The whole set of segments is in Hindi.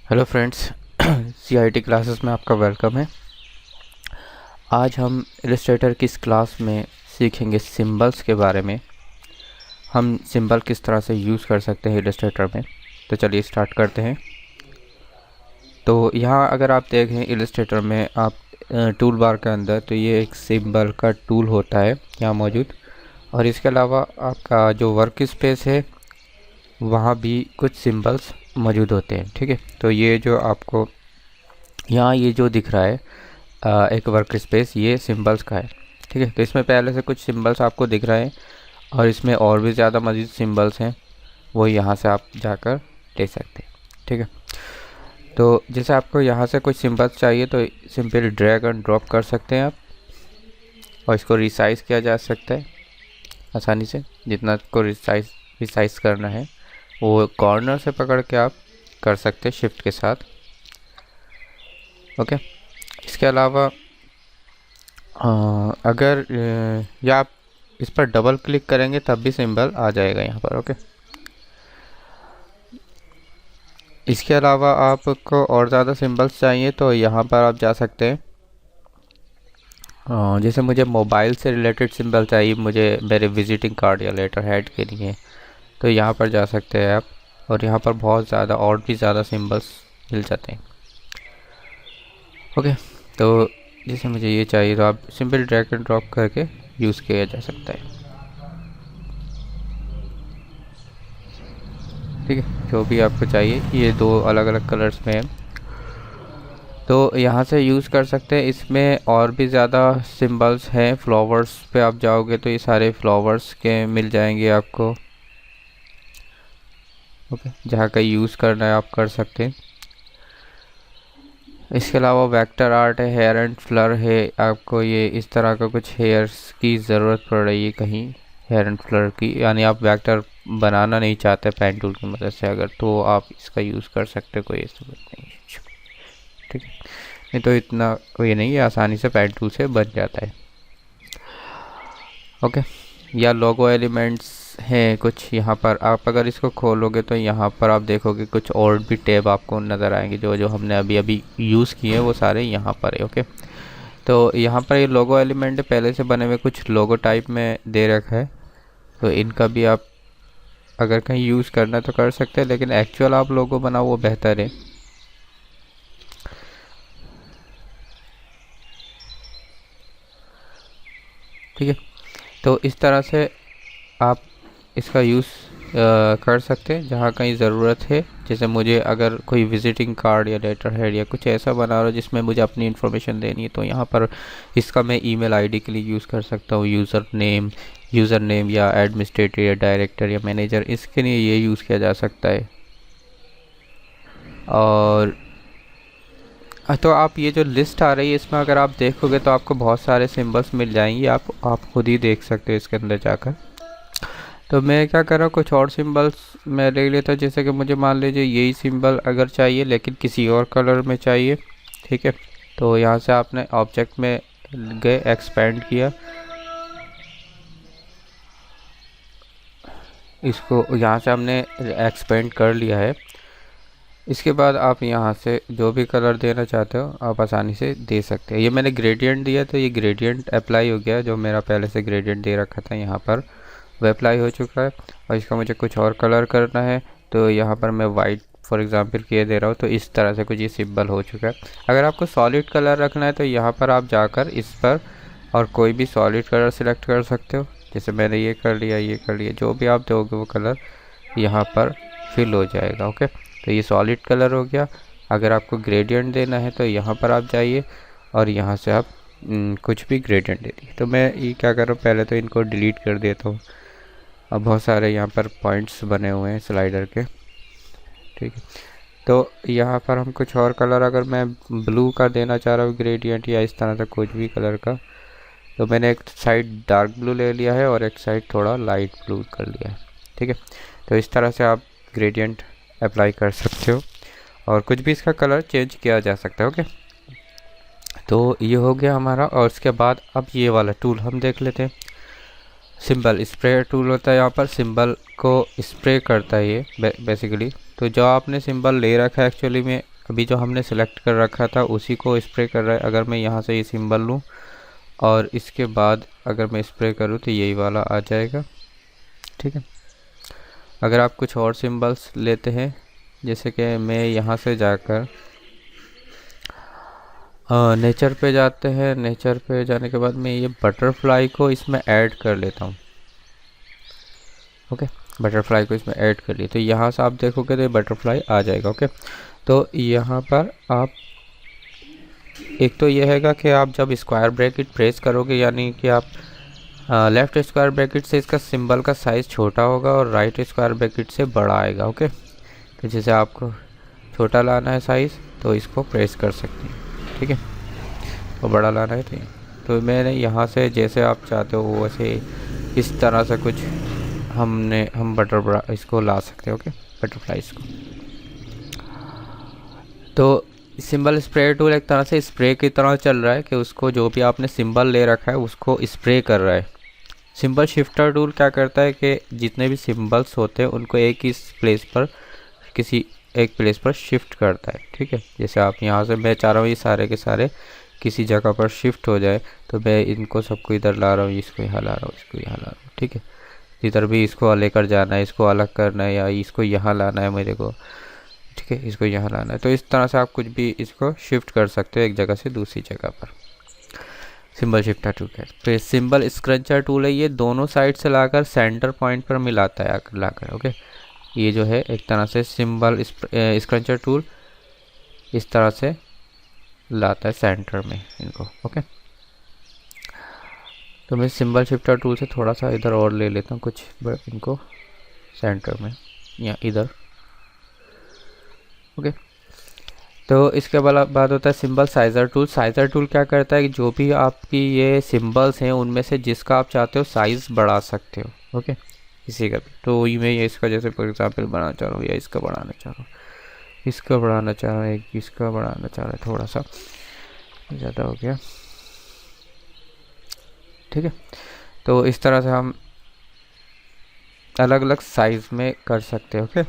हेलो फ्रेंड्स, सीआईटी क्लासेस में आपका वेलकम है। आज हम इलस्ट्रेटर की इस क्लास में सीखेंगे सिंबल्स के बारे में। हम सिंबल किस तरह से यूज़ कर सकते हैं इलस्ट्रेटर में। तो चलिए स्टार्ट करते हैं। तो यहाँ अगर आप देखें इलस्ट्रेटर में आप टूल बार के अंदर, तो ये एक सिंबल का टूल होता है यहाँ मौजूद। और इसके अलावा आपका जो वर्क स्पेस है वहाँ भी कुछ सिंबल्स मौजूद होते हैं। ठीक है, तो ये जो आपको यहाँ ये जो दिख रहा है एक वर्क स्पेस, ये सिंबल्स का है। ठीक है, तो इसमें पहले से कुछ सिंबल्स आपको दिख रहे हैं और इसमें और भी ज़्यादा मज़ीद सिंबल्स हैं, वो यहाँ से आप जाकर ले सकते हैं। ठीक है, तो जैसे आपको यहाँ से कुछ सिंबल्स चाहिए तो सिंपली ड्रैग एंड ड्रॉप कर सकते हैं आप, और इसको रिसाइज़ किया जा सकता है आसानी से। जितना को रिसाइज़ करना है वो कॉर्नर से पकड़ के आप कर सकते हैं शिफ्ट के साथ। ओके, इसके अलावा अगर या आप इस पर डबल क्लिक करेंगे तब भी सिंबल आ जाएगा यहाँ पर। ओके, इसके अलावा आपको और ज़्यादा सिंबल्स चाहिए तो यहाँ पर आप जा सकते हैं। जैसे मुझे मोबाइल से रिलेटेड सिंबल चाहिए, मुझे मेरे विजिटिंग कार्ड या लेटर हेड के लिए, तो यहाँ पर जा सकते हैं आप, और यहाँ पर बहुत ज़्यादा और भी ज़्यादा सिंबल्स मिल जाते हैं। ओके, तो जैसे मुझे ये चाहिए तो आप सिंपल ड्रैग एंड ड्रॉप करके यूज़ किया जा सकता है। ठीक है, जो भी आपको चाहिए, ये दो अलग अलग कलर्स में है तो यहाँ से यूज़ कर सकते हैं। इसमें और भी ज़्यादा सिंबल्स हैं। फ्लावर्स पे आप जाओगे तो ये सारे फ्लावर्स के मिल जाएंगे आपको। ओके, जहाँ का यूज़ करना है आप कर सकते हैं। इसके अलावा वेक्टर आर्ट है, हेयर एंड फ्लर है। आपको ये इस तरह का कुछ हेयर्स की ज़रूरत पड़ रही है कहीं, हेयर एंड फ्लर की, यानी आप वेक्टर बनाना नहीं चाहते पेन टूल की मदद से अगर, तो आप इसका यूज़ कर सकते, कोई ज़रूरत नहीं है। ठीक है, नहीं तो इतना ये नहीं है, आसानी से पेन टूल से बन जाता है। ओके, या लोगो एलिमेंट्स हैं कुछ यहाँ पर। आप अगर इसको खोलोगे तो यहाँ पर आप देखोगे कुछ और भी टैब आपको नज़र आएंगे। जो जो हमने अभी अभी यूज़ किए हैं वो सारे यहाँ पर है। ओके, तो यहाँ पर ये लोगो एलिमेंट पहले से बने हुए कुछ लोगो टाइप में दे रखा है, तो इनका भी आप अगर कहीं यूज़ करना तो कर सकते हैं, लेकिन एक्चुअल आप लोगो बनाओ वो बेहतर है। ठीक है, तो इस तरह से आप इसका यूज़ कर सकते हैं जहाँ कहीं ज़रूरत है। जैसे मुझे अगर कोई विजिटिंग कार्ड या लेटर हेड या कुछ ऐसा बना रहा हो जिसमें मुझे अपनी इन्फॉर्मेशन देनी है, तो यहाँ पर इसका मैं ईमेल आईडी के लिए यूज़ कर सकता हूँ। यूज़र नेम या एडमिनिस्ट्रेटर या डायरेक्टर या मैनेजर, इसके लिए ये यूज़ किया जा सकता है। और तो आप ये जो लिस्ट आ रही है इसमें अगर आप देखोगे तो आपको बहुत सारे सिंबल्स मिल जाएंगे। आप खुद ही देख सकते हो इसके अंदर जाकर। तो मैं क्या कर रहा हूँ, कुछ और सिंबल्स मैं ले लेता हूँ। जैसे कि मुझे मान लीजिए यही सिंबल अगर चाहिए लेकिन किसी और कलर में चाहिए। ठीक है, तो यहाँ से आपने ऑब्जेक्ट में गए, एक्सपेंड किया, इसको यहाँ से हमने एक्सपेंड कर लिया है। इसके बाद आप यहाँ से जो भी कलर देना चाहते हो आप आसानी से दे सकते हैं। ये मैंने ग्रेडियंट दिया तो ये ग्रेडियंट अप्लाई हो गया, जो मेरा पहले से ग्रेडियंट दे रखा था यहाँ पर वो अप्लाई हो चुका है। और इसका मुझे कुछ और कलर करना है तो यहाँ पर मैं वाइट फॉर एग्ज़ाम्पल किए दे रहा हूँ, तो इस तरह से कुछ ये सिंबल हो चुका है। अगर आपको सॉलिड कलर रखना है तो यहाँ पर आप जाकर इस पर और कोई भी सॉलिड कलर सिलेक्ट कर सकते हो। जैसे मैंने ये कर लिया, जो भी आप दोगे वो कलर यहाँ पर फिल हो जाएगा। ओके, तो ये सॉलिड कलर हो गया। अगर आपको ग्रेडियंट देना है तो यहाँ पर आप जाइए और यहाँ से आप कुछ भी ग्रेडियंट दे दिए। तो मैं ये क्या कर रहा हूँ, पहले तो इनको डिलीट कर देता हूँ। अब बहुत सारे यहाँ पर पॉइंट्स बने हुए हैं स्लाइडर के। ठीक है, तो यहाँ पर हम कुछ और कलर, अगर मैं ब्लू का देना चाह रहा हूँ ग्रेडियंट या इस तरह से कुछ भी कलर का, तो मैंने एक साइड डार्क ब्लू ले लिया है और एक साइड थोड़ा लाइट ब्लू कर लिया है। ठीक है, तो इस तरह से आप ग्रेडियंट अप्लाई कर सकते हो और कुछ भी इसका कलर चेंज किया जा सकता है। ओके, तो ये हो गया हमारा। और उसके बाद अब ये वाला टूल हम देख लेते हैं। सिंबल स्प्रे टूल होता है, यहाँ पर सिंबल को स्प्रे करता है ये बेसिकली। तो जो आपने सिंबल ले रखा है एक्चुअली में अभी जो हमने सेलेक्ट कर रखा था उसी को स्प्रे कर रहा है। अगर मैं यहाँ से ये सिंबल लूँ और इसके बाद अगर मैं स्प्रे करूँ तो यही वाला आ जाएगा, ठीक है। अगर आप कुछ और सिंबल्स लेते हैं, जैसे कि मैं यहाँ से जाकर नेचर पे जाते हैं, नेचर पे जाने के बाद मैं ये बटरफ्लाई को इसमें ऐड कर लेता हूँ, ओके। बटरफ्लाई को इसमें ऐड कर लिए तो यहाँ से आप देखोगे तो ये बटरफ्लाई आ जाएगा, ओके। तो यहाँ पर आप एक तो ये हैगा कि आप जब स्क्वायर ब्रैकेट प्रेस करोगे, यानी कि आप लेफ्ट स्क्वायर ब्रैकेट से इसका सिंबल का साइज़ छोटा होगा और राइट स्क्वायर ब्रैकेट से बड़ा आएगा, ओके। तो जैसे आपको छोटा लाना है साइज़ तो इसको प्रेस कर सकते हैं, ठीक है। और बड़ा लाना है तो मैंने यहाँ से जैसे आप चाहते हो वैसे इस तरह से कुछ हम बटर इसको ला सकते हैं, ओके, बटरफ्लाइज को। तो सिंबल स्प्रे टूल एक तरह से स्प्रे की तरह चल रहा है कि उसको जो भी आपने सिंबल ले रखा है उसको स्प्रे कर रहा है। सिंबल शिफ्टर टूल क्या करता है कि जितने भी सिंबल्स होते हैं उनको एक ही प्लेस पर किसी एक प्लेस पर शिफ्ट करता है, ठीक है। जैसे आप यहाँ से मैं चाह रहा हूँ ये सारे के सारे किसी जगह पर शिफ्ट हो जाए, तो मैं इनको सबको इधर ला रहा हूँ, इसको यहाँ ला रहा हूँ, इसको यहाँ ला रहा हूँ, ठीक है। इधर भी इसको लेकर जाना है, इसको अलग करना है या इसको यहाँ लाना है मेरे को, ठीक है, इसको यहाँ लाना है। तो इस तरह से आप कुछ भी इसको शिफ्ट कर सकते हो एक जगह से दूसरी जगह पर। सिंबल शिफ्टर टूल है। फिर सिंबल स्क्रंचर टूल है, ये दोनों साइड से लाकर सेंटर पॉइंट पर मिलाता है आकर लाकर, ओके। ये जो है एक तरह से सिंबल स्क्रंचर टूल इस तरह से लाता है सेंटर में इनको, ओके। तो मैं सिंबल शिफ्टर टूल से थोड़ा सा इधर और ले लेता हूँ कुछ इनको सेंटर में या इधर, ओके। तो इसके बाद होता है सिंबल साइज़र टूल। साइज़र टूल क्या करता है कि जो भी आपकी ये सिंबल्स हैं उनमें से जिसका आप चाहते हो साइज़ बढ़ा सकते हो, ओके, किसी का भी। तो मैं ये इसका जैसे फॉर एग्जांपल बनाना चाह रहा हूँ या इसका बढ़ाना चाह रहा हूँ, इसका बढ़ाना चाह रहा हूँ, इसका बढ़ाना चाह रहा है, थोड़ा सा ज़्यादा हो गया, ठीक है। तो इस तरह से हम अलग अलग साइज़ में कर सकते हैं, ओके।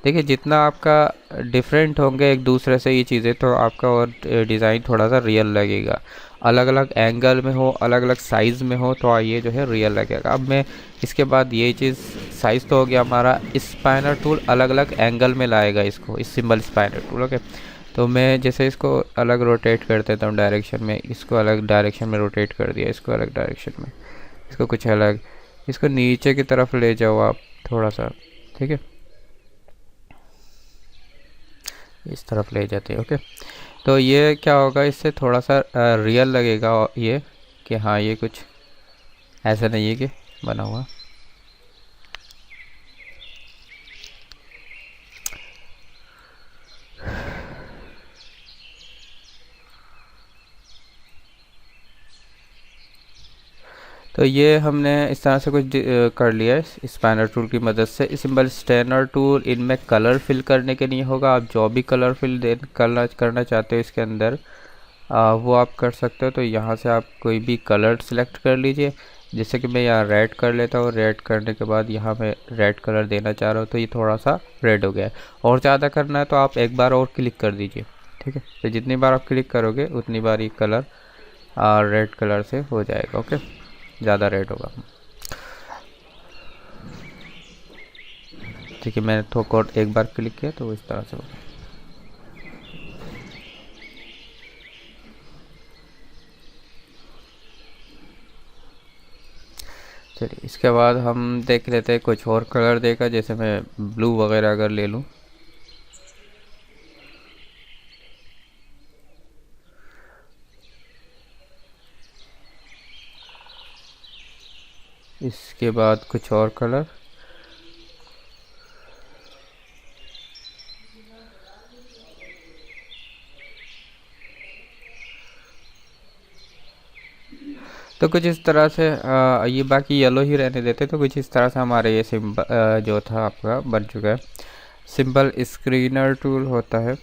देखिए जितना आपका डिफरेंट होंगे एक दूसरे से ये चीज़ें तो आपका और डिज़ाइन थोड़ा सा रियल लगेगा। अलग अलग एंगल में हो, अलग अलग साइज़ में हो तो ये जो है रियल लगेगा। अब मैं इसके बाद ये चीज़ साइज़ तो हो गया हमारा, स्पाइनर टूल अलग अलग एंगल में लाएगा इसको, इस सिंबल स्पाइनर टूल, ओके। तो मैं जैसे इसको अलग रोटेट कर देता हूँ डायरेक्शन में, इसको अलग डायरेक्शन में रोटेट कर दिया, इसको अलग डायरेक्शन में, इसको कुछ अलग, इसको नीचे की तरफ ले जाओ आप थोड़ा सा, ठीक है, इस तरफ ले जाते हैं, ओके। तो ये क्या होगा, इससे थोड़ा सा रियल लगेगा ये कि हाँ ये कुछ ऐसा नहीं है कि बना हुआ। तो ये हमने इस तरह से कुछ कर लिया है स्पैनर टूल की मदद से। सिंबल स्टैनर टूल इनमें कलर फिल करने के लिए होगा, आप जो भी कलर फिल करना चाहते हो इसके अंदर वो आप कर सकते हो। तो यहाँ से आप कोई भी कलर सिलेक्ट कर लीजिए, जैसे कि मैं यहाँ रेड कर लेता हूँ। रेड करने के बाद यहाँ मैं रेड कलर देना चाह रहा हूँ तो ये थोड़ा सा रेड हो गया है। और ज़्यादा करना है तो आप एक बार और क्लिक कर दीजिए, ठीक है। तो जितनी बार आप क्लिक करोगे उतनी बार ये कलर रेड कलर से हो जाएगा, ओके, ज़्यादा रेड होगा, ठीक है। मैंने थोड़ा और एक बार क्लिक किया तो इस तरह से होगा। चलिए इसके बाद हम देख लेते हैं कुछ और कलर देगा, जैसे मैं ब्लू वगैरह अगर ले लूँ, इसके बाद कुछ और कलर, तो कुछ इस तरह से ये बाकी येलो ही रहने देते। तो कुछ इस तरह से हमारे ये सिंबल जो था आपका बन चुका है। सिंबल स्क्रीनर टूल होता है,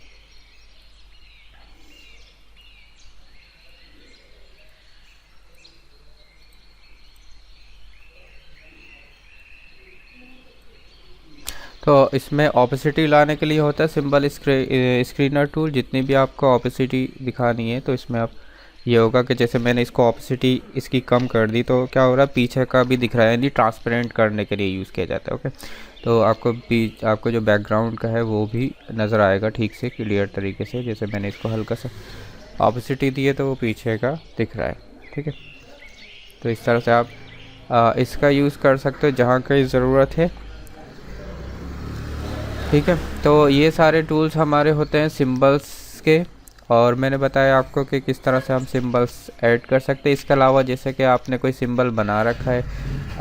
तो इसमें ऑपेसिटी लाने के लिए होता है सिंबल स्क्रीनर टूल। जितनी भी आपको ऑपेसिटी दिखानी है तो इसमें आप ये होगा कि जैसे मैंने इसको ऑपेसिटी इसकी कम कर दी तो क्या हो रहा है, पीछे का भी दिख रहा है, यानी ट्रांसपेरेंट करने के लिए यूज़ किया जाता है। ओके, तो आपको जो बैकग्राउंड का है वो भी नज़र आएगा ठीक से क्लियर तरीके से। जैसे मैंने इसको हल्का सा ऑपेसिटी दी है तो वो पीछे का दिख रहा है। ठीक है, तो इस तरह से आप इसका यूज़ कर सकते हो जहाँ कहीं ज़रूरत है। ठीक है, तो ये सारे टूल्स हमारे होते हैं सिंबल्स के, और मैंने बताया आपको कि किस तरह से हम सिंबल्स ऐड कर सकते हैं। इसके अलावा जैसे कि आपने कोई सिंबल बना रखा है,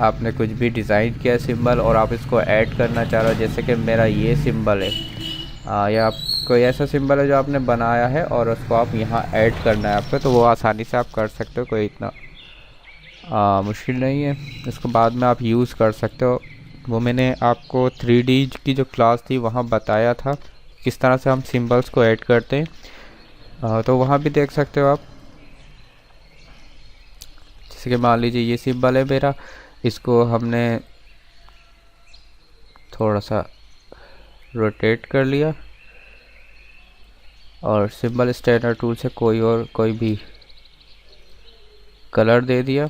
आपने कुछ भी डिज़ाइन किया है सिंबल और आप इसको ऐड करना चाह रहे हो, जैसे कि मेरा ये सिंबल है या आप कोई ऐसा सिंबल है जो आपने बनाया है और उसको आप यहाँ ऐड करना है आपको, तो वो आसानी से आप कर सकते हो, कोई इतना मुश्किल नहीं है। इसको बाद में आप यूज़ कर सकते हो। वो मैंने आपको 3D की जो क्लास थी वहाँ बताया था किस तरह से हम सिंबल्स को ऐड करते हैं, तो वहाँ भी देख सकते हो आप। जैसे कि मान लीजिए ये सिंबल है मेरा, इसको हमने थोड़ा सा रोटेट कर लिया और सिंबल स्टैंडर्ड टूल से कोई भी कलर दे दिया।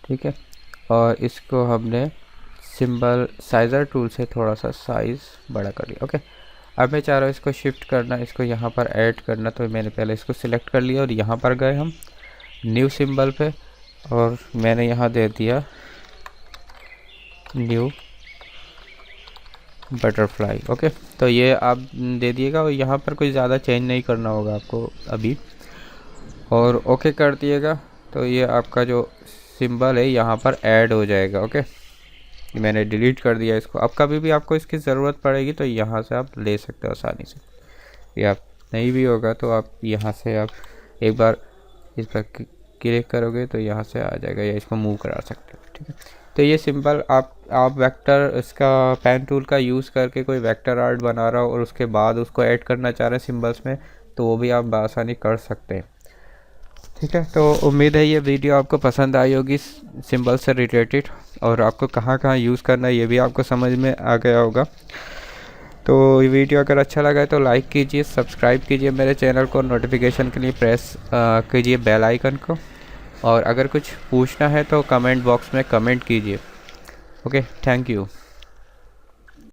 ठीक है, और इसको हमने सिंबल साइज़र टूल से थोड़ा सा साइज़ बड़ा कर लिया। ओके, अब मैं चाह रहा हूँ इसको शिफ्ट करना, इसको यहाँ पर ऐड करना, तो मैंने पहले इसको सिलेक्ट कर लिया और यहाँ पर गए हम न्यू सिंबल पे और मैंने यहाँ दे दिया न्यू बटरफ्लाई। ओके, तो ये आप दे दिएगा और यहाँ पर कोई ज़्यादा चेंज नहीं करना होगा आपको अभी, और ओके कर दिएगा तो ये आपका जो सिंबल है यहाँ पर ऐड हो जाएगा। ओके, मैंने डिलीट कर दिया इसको। अब कभी भी आपको इसकी ज़रूरत पड़ेगी तो यहाँ से आप ले सकते हो आसानी से, या नहीं भी होगा तो आप यहाँ से आप एक बार इस पर क्लिक करोगे तो यहाँ से आ जाएगा, या इसको मूव करा सकते हो। ठीक है, तो ये सिंपल आप वेक्टर इसका पेन टूल का यूज़ करके कोई वेक्टर आर्ट बना रहा हो और उसके बाद उसको ऐड करना चाह रहे हैं सिंबल्स में, तो वो भी आप बआसानी कर सकते हैं। ठीक है, तो उम्मीद है ये वीडियो आपको पसंद आई होगी सिंबल से रिलेटेड, और आपको कहाँ कहाँ यूज़ करना है ये भी आपको समझ में आ गया होगा। तो ये वीडियो अगर अच्छा लगा है तो लाइक कीजिए, सब्सक्राइब कीजिए मेरे चैनल को, नोटिफिकेशन के लिए प्रेस कीजिए बेल आइकन को, और अगर कुछ पूछना है तो कमेंट बॉक्स में कमेंट कीजिए। Okay, thank you.